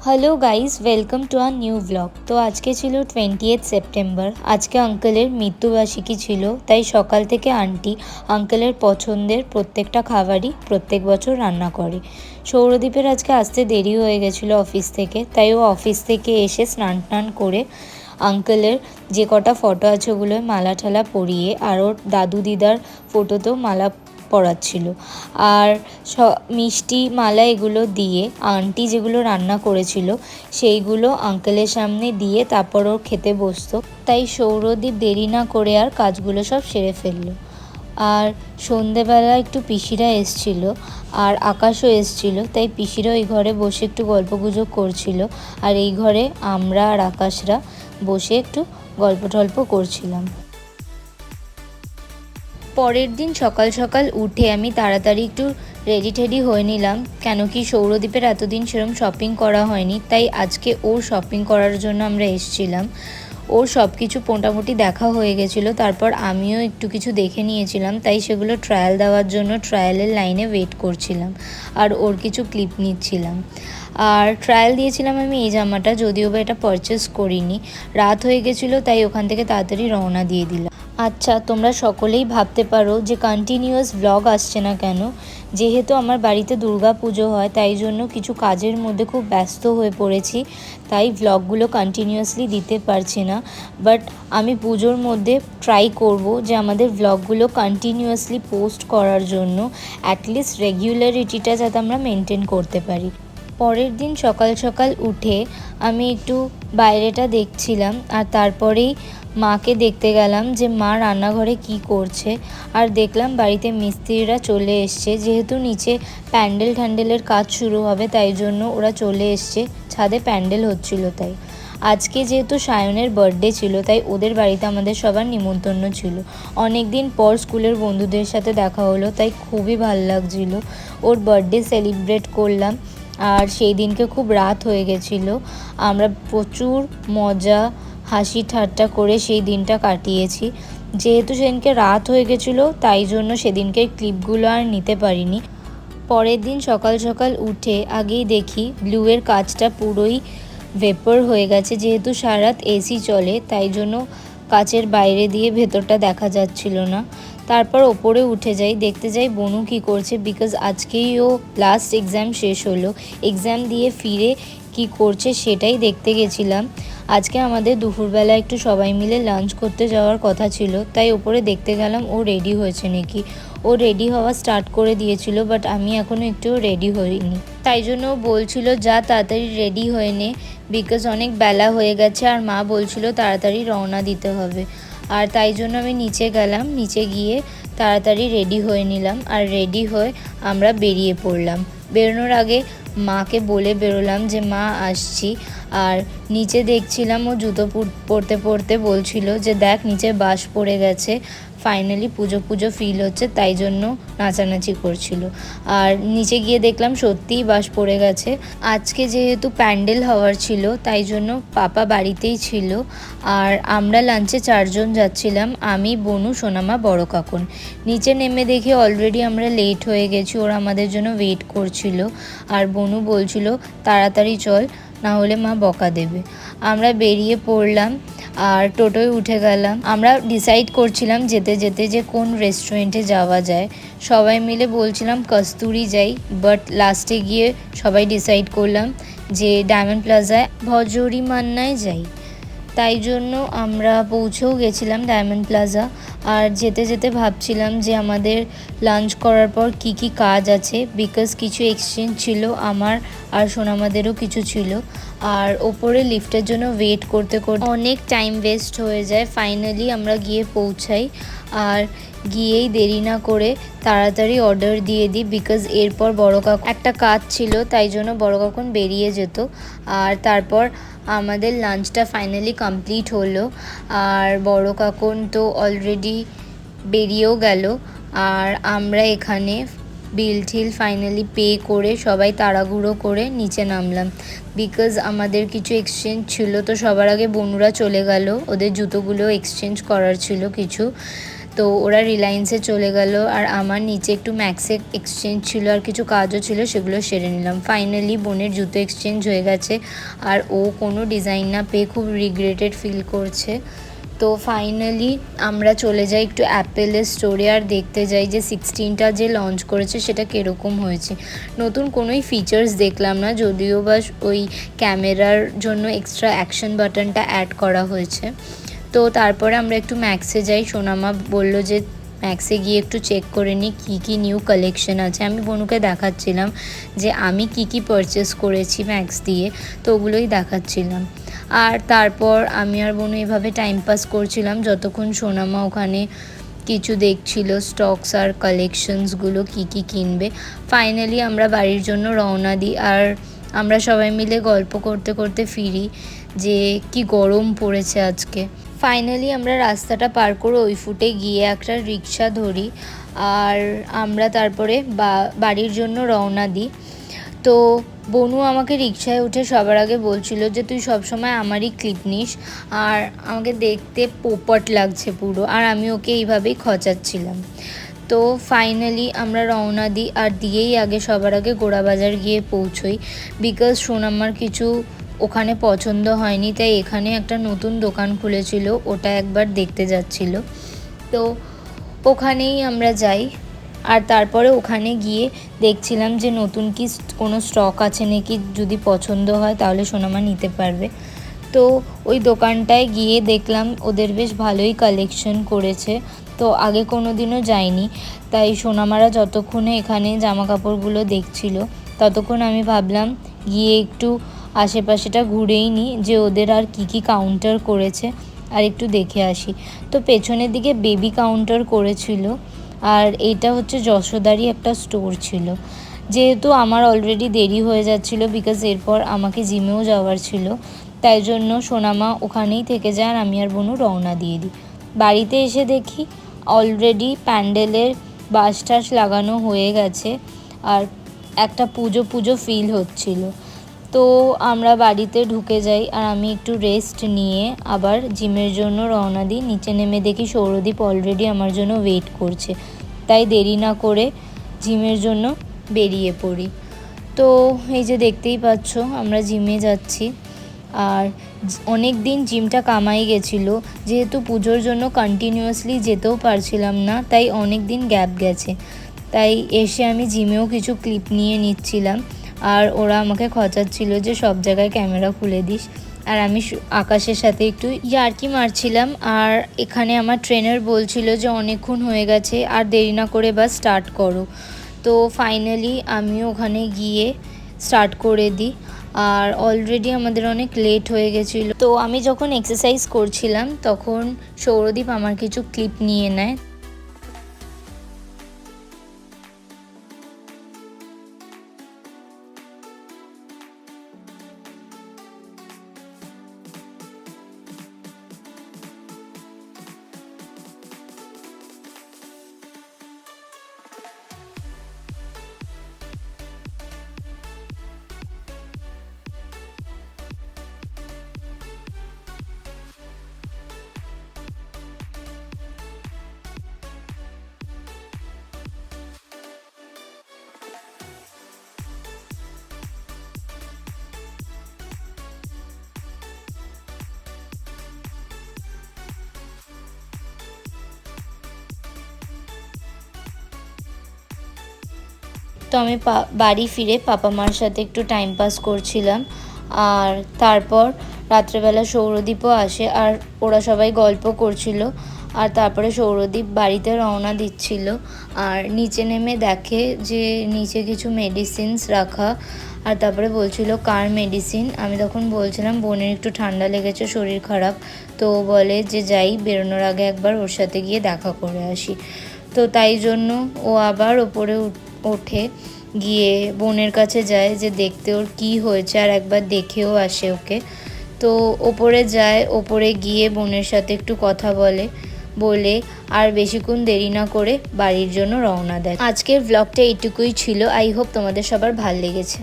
Hello guys, welcome to our new blog. তো আজকে ছিল 20th সেপ্টেম্বর। আজকে আঙ্কেলের মৃত্যুবার্ষিকী ছিল, তাই সকাল থেকে আন্টি আঙ্কেলের পছন্দের প্রত্যেকটা খাবারই প্রত্যেক বছর রান্না করে। সৌরদীপের আজকে আসতে দেরি হয়ে গেছিলো অফিস থেকে, তাই ও অফিস থেকে এসে স্নান টান করে আঙ্কেলের যে কটা ফটো আছে ওগুলোয় মালা ঠালা পরিয়ে আর ওর দাদু দিদার ফটোতেও মালা পড়াচ্ছিল। আর মিষ্টি মালা এগুলো দিয়ে আন্টি যেগুলো রান্না করেছিল সেইগুলো আঙ্কেলের সামনে দিয়ে তারপর ওর খেতে বসতো। তাই সৌরদীপ দেরি না করে আর কাজগুলো সব সেরে ফেললো। আর সন্ধেবেলা একটু পিসিরা এসছিল আর আকাশও এসছিল, তাই পিসিরা ওই ঘরে বসে একটু গল্পগুজব করছিল আর এই ঘরে আমরা আর আকাশরা বসে একটু গল্প টল্প করছিলাম। পরের দিন সকাল সকাল উঠে আমি তাড়াতাড়ি একটু রেডি টেডি হয়ে নিলাম, কেন কি সৌরদীপের এতদিন সেরকম শপিং করা হয়নি, তাই আজকে ওর শপিং করার জন্য আমরা এসেছিলাম। ওর সব কিছু মোটামুটি দেখা হয়ে গেছিলো, তারপর আমিও একটু কিছু দেখে নিয়েছিলাম, তাই সেগুলো ট্রায়াল দেওয়ার জন্য ট্রায়ালের লাইনে ওয়েট করছিলাম আর ওর কিছু ক্লিপ নিচ্ছিলাম। আর ট্রায়াল দিয়েছিলাম আমি এই জামাটা, যদিও বা এটা পারচেস করিনি। রাত হয়ে গেছিলো তাই ওখান থেকে তাড়াতাড়ি রওনা দিয়ে দিলাম। আচ্ছা, তোমরা সকলেই ভাবতে পারো যে কন্টিনিউয়াস ব্লগ আসছে না কেন। যেহেতু আমার বাড়িতে দুর্গা পুজো হয়, তাই জন্য কিছু কাজের মধ্যে খুব ব্যস্ত হয়ে পড়েছি, তাই ব্লগগুলো কন্টিনিউয়াসলি দিতে পারছি না। বাট আমি পুজোর মধ্যে ট্রাই করব যে আমাদের ব্লগগুলো কন্টিনিউয়াসলি পোস্ট করার জন্য, অ্যাটলিস্ট রেগুলারিটিটা যাতে আমরা মেনটেন করতে পারি। পরের দিন সকাল সকাল উঠে আমি একটু বাইরেটা দেখছিলাম আর তারপরেই মাকে দেখতে গেলাম যে মা রান্নাঘরে কি করছে। আর দেখলাম বাড়িতে মিস্ত্রিরা চলে এসছে, যেহেতু নিচে প্যান্ডেল ঠ্যান্ডেলের কাজ শুরু হবে তাই জন্য ওরা চলে এসছে, ছাদে প্যান্ডেল হচ্ছিল। তাই আজকে যেহেতু সায়নের বার্থডে ছিল, তাই ওদের বাড়িতে আমাদের সবার নিমন্ত্রণ ছিল। অনেক দিন পর স্কুলের বন্ধুদের সাথে দেখা হলো, তাই খুবই ভালো লাগছিল। ওর বার্থডে সেলিব্রেট করলাম আর সেই দিনকে খুব রাত হয়ে গেছিলো। আমরা প্রচুর মজা হাসি ঠাট্টা করে সেই দিনটা কাটিয়েছি। যেহেতু সেদিনকে রাত হয়ে গেছিলো তাই জন্য সেদিনকে ক্লিপগুলো আর নিতে পারিনি। পরের দিন সকাল সকাল উঠে আগেই দেখি ব্লুয়ের কাচটা পুরোই ভেপার হয়ে গেছে, যেহেতু সারা রাত এসি চলে তাই জন্য কাচের বাইরে দিয়ে ভেতরটা দেখা যাচ্ছিল না। তারপর ওপরে উঠে যাই, দেখতে যাই বনু কী করছে, বিকজ আজকেই ও লাস্ট এক্সাম শেষ হলো। এক্সাম দিয়ে ফিরে কি করছে সেটাই দেখতে গেছিলাম। আজকে আমাদের দুপুরবেলা একটু সবাই মিলে লাঞ্চ করতে যাওয়ার কথা ছিল, তাই ওপরে দেখতে গেলাম ও রেডি হয়েছে নাকি। ও রেডি হওয়া স্টার্ট করে দিয়েছিল, বাট আমি এখনও একটুও রেডি হইনি, তাই জন্য ও বলছিল যা তাড়াতাড়ি রেডি হয়ে নে, বিকজ অনেক বেলা হয়ে গেছে আর মা বলছিল তাড়াতাড়ি রওনা দিতে হবে। আর তাই জন্য আমি নিচে গেলাম, নিচে গিয়ে তাড়াতাড়ি রেডি হয়ে নিলাম আর রেডি হয়ে আমরা বেরিয়ে পড়লাম। বেরোনোর আগে মাকে বলে বেরোলাম যে মা আসছি। আর নিচে দেখছিলাম ও জুতো পরতে পরতে বলছিল যে দেখ নিচে বাস পড়ে গেছে, ফাইনালি পুজো পুজো ফিল হচ্ছে, তাই জন্য নাচানাচি করছিল। আর নিচে গিয়ে দেখলাম সত্যিই বাস পড়ে গেছে। আজকে যেহেতু প্যান্ডেল হওয়ার ছিল তাই জন্য পাপা বাড়িতেই ছিল। আর আমরা লাঞ্চে 4 জন যাচ্ছিলাম, আমি, বনু, সোনামা, বড় কাকুন। নিচে নেমে দেখি অলরেডি আমরা লেট হয়ে গেছি, ওরা আমাদের জন্য ওয়েট করছিল। আর বনু বলছিল তাড়াতাড়ি চল, না হলে মা বকা দেবে। আমরা বেরিয়ে পড়লাম আর টোটোয় উঠে গেলাম। আমরা ডিসাইড করছিলাম যেতে যেতে যে কোন রেস্টুরেন্টে যাওয়া যায়। সবাই মিলে বলছিলাম কস্তুরি যাই, বাট লাস্টে গিয়ে সবাই ডিসাইড করলাম যে ডায়মন্ড প্লাজায় ভজরি মান্নায় যাই। তাই জন্য আমরা পৌঁছেও গেছিলাম ডায়মন্ড প্লাজা। আর যেতে যেতে ভাবছিলাম যে আমাদের লাঞ্চ করার পর কি কি কাজ আছে, বিকজ কিছু এক্সচেঞ্জ ছিল আমার আর সোনামাদেরও কিছু ছিল। আর ওপরে লিফটের জন্য ওয়েট করতে করতে অনেক টাইম ওয়েস্ট হয়ে যায়। ফাইনালি আমরা গিয়ে পৌঁছাই আর গিয়েই দেরি না করে তাড়াতাড়ি অর্ডার দিয়ে দিই, বিকজ এরপর বড় কাকু একটা কাজ ছিল, তাই জন্য বড় কাকুন বেরিয়ে যেত। আর তারপর আমাদের লাঞ্চটা ফাইনালি কমপ্লিট হলো আর বড় কাকুন তো অলরেডি বেরিয়েও গেল। আর আমরা এখানে বিল ঠিল ফাইনালি পে করে সবাই তাড়াহুড়ো করে নিচে নামলাম, বিকজ আমাদের কিছু এক্সচেঞ্জ ছিল। তো সবার আগে বনুরা চলে গেল, ওদের জুতোগুলো এক্সচেঞ্জ করার ছিল কিছু, তো ওরা রিলায়েন্সে চলে গেল আর আমার নিচে একটু ম্যাক্সে এক্সচেঞ্জ ছিল আর কিছু কাজও ছিল, সেগুলো সেরে নিলাম। ফাইনালি বোনের জুতো এক্সচেঞ্জ হয়ে গেছে আর ও কোনো ডিজাইন না পেয়ে খুব রিগ্রেটেড ফিল করছে। তো ফাইনালি আমরা চলে যাই একটু অ্যাপেলের স্টোরে আর দেখতে যাই যে 16টা যে লঞ্চ করেছে সেটা কীরকম হয়েছে। নতুন কোনোই ফিচার্স দেখলাম না, যদিও বা ওই ক্যামেরার জন্য এক্সট্রা অ্যাকশন বাটনটা অ্যাড করা হয়েছে। তো তারপরে আমরা একটু ম্যাক্সে যাই। সোনামা বলল যে ম্যাক্সে গিয়ে একটু চেক করে নিই কী কী নিউ কালেকশন আছে। আমি বনুকে দেখাচ্ছিলাম যে আমি কি কি পারচেস করেছি ম্যাক্স দিয়ে, তো ওগুলোই দেখাচ্ছিলাম। আর তারপর আমি আর বনু এভাবে টাইম পাস করছিলাম যতক্ষণ সোনামা ওখানে কিছু দেখছিল স্টকস আর কালেকশনসগুলো কি কি কিনবে। ফাইনালি আমরা বাড়ির জন্য রওনা দিই আর আমরা সবাই মিলে গল্প করতে করতে ফিরি যে কি গরম পড়েছে আজকে। ফাইনালি আমরা রাস্তাটা পার করে ওই ফুটে গিয়ে একটা রিক্সা ধরি আর আমরা তারপরে বাড়ির জন্য রওনা দিই। তো বনু আমাকে রিক্সায় উঠে সবার আগে বলছিল যে তুই সবসময় আমারই ক্লিপ নিস আর আমাকে দেখতে পোপট লাগছে পুরো, আর আমি ওকে এইভাবেই খচাচ্ছিলাম। তো ফাইনালি আমরা রওনা দিই আর দিয়েই আগে সবার আগে গোড়াবাজার গিয়ে পৌঁছই, বিকজ সোনামার কিছু ওখানে পছন্দ হয়নি, তাই এখানে একটা নতুন দোকান খুলেছিল, ওটা একবার দেখতে যাচ্ছিল। তো ওখানেই আমরা যাই আর তারপরে ওখানে গিয়ে দেখছিলাম যে নতুন কি কোনো স্টক আছে নাকি, যদি পছন্দ হয় তাহলে সোনামা নিতে পারবে। তো ওই দোকানটায় গিয়ে দেখলাম ওদের বেশ ভালোই কালেকশন করেছে, তো আগে কোনো দিনও যাইনি, তাই সোনামারা যতক্ষণে এখানে জামা কাপড়গুলো দেখছিল ততক্ষণ আমি ভাবলাম গিয়ে একটু আশেপাশেটা ঘুরেই নিই যে ওদের আর কি কি কাউন্টার করেছে আর একটু দেখে আসি। তো পেছনের দিকে বেবি কাউন্টার করেছিল আর এইটা হচ্ছে যশোদারই একটা স্টোর ছিল। যেহেতু আমার অলরেডি দেরি হয়ে যাচ্ছিল বিকজ এরপর আমাকে জিমেও যাওয়ার ছিল, তাই জন্য সোনামা ওখানেই থেকে যায় আর আমি আর বনু রওনা দিয়ে দিই। বাড়িতে এসে দেখি অলরেডি প্যান্ডেলের বাঁশ টাশ লাগানো হয়ে গেছে আর একটা পুজো পুজো ফিল হচ্ছিল। তো আমরা বাড়িতে ঢুকে যাই আর আমি একটু রেস্ট নিয়ে আবার জিমের জন্য রওনা দিই। নিচে নেমে দেখি সৌরদীপ অলরেডি আমার জন্য ওয়েট করছে, তাই দেরি না করে জিমের জন্য বেরিয়ে পড়ি। তো এই যে দেখতেই পাচ্ছ আমরা জিমে যাচ্ছি আর অনেক দিন জিমটা কামাই গেছিলো, যেহেতু পুজোর জন্য কন্টিনিউয়াসলি যেতেও পারছিলাম না, তাই অনেক দিন গ্যাপ গেছে, তাই এসে আমি জিমেও কিছু ক্লিপ নিয়ে নিচ্ছিলাম আর ওরা আমাকে খচাচ্ছিল যে সব জায়গায় ক্যামেরা খুলে দিস, আর আমি আকাশের সাথে একটু ইয়ার্কি মারছিলাম। আর এখানে আমার ট্রেনার বলছিল যে অনেকক্ষণ হয়ে গেছে আর দেরি না করে বাস স্টার্ট করো। তো ফাইনালি আমিও ওখানে গিয়ে স্টার্ট করে দিই আর অলরেডি আমাদের অনেক লেট হয়ে গেছিলো। তো আমি যখন এক্সারসাইজ করছিলাম তখন সৌরদীপ আমার কিছু ক্লিপ নিয়ে নেয়। তো আমি বাড়ি ফিরে পাপা মার সাথে একটু টাইম পাস করছিলাম আর তারপর রাত্রেবেলা সৌরদীপও আসে আর ওরা সবাই গল্প করছিল আর তারপরে সৌরদীপ বাড়িতে রওনা দিচ্ছিল আর নিচে নেমে দেখে যে নিচে কিছু মেডিসিনস রাখা আর তারপরে বলছিল কার মেডিসিন। আমি তখন বলছিলাম বোনের একটু ঠান্ডা লেগেছে, শরীর খারাপ, তো বলে যে যাই বেরোনোর আগে একবার ওর সাথে গিয়ে দেখা করে আসি। তো তাই জন্য ও আবার ওপরে ওঠে, গিয়ে বোনের কাছে যায় যে দেখতে ওর কি হয়েছে আর একবার দেখেও আসে ওকে। তো ওপরে যায়, ওপরে গিয়ে বোনের সাথে একটু কথা বলে আর বেশিক্ষণ দেরি না করে বাড়ির জন্য রওনা দেয়। আজকের ব্লগটা এইটুকুই ছিল। আই হোপ তোমাদের সবার ভালো লেগেছে।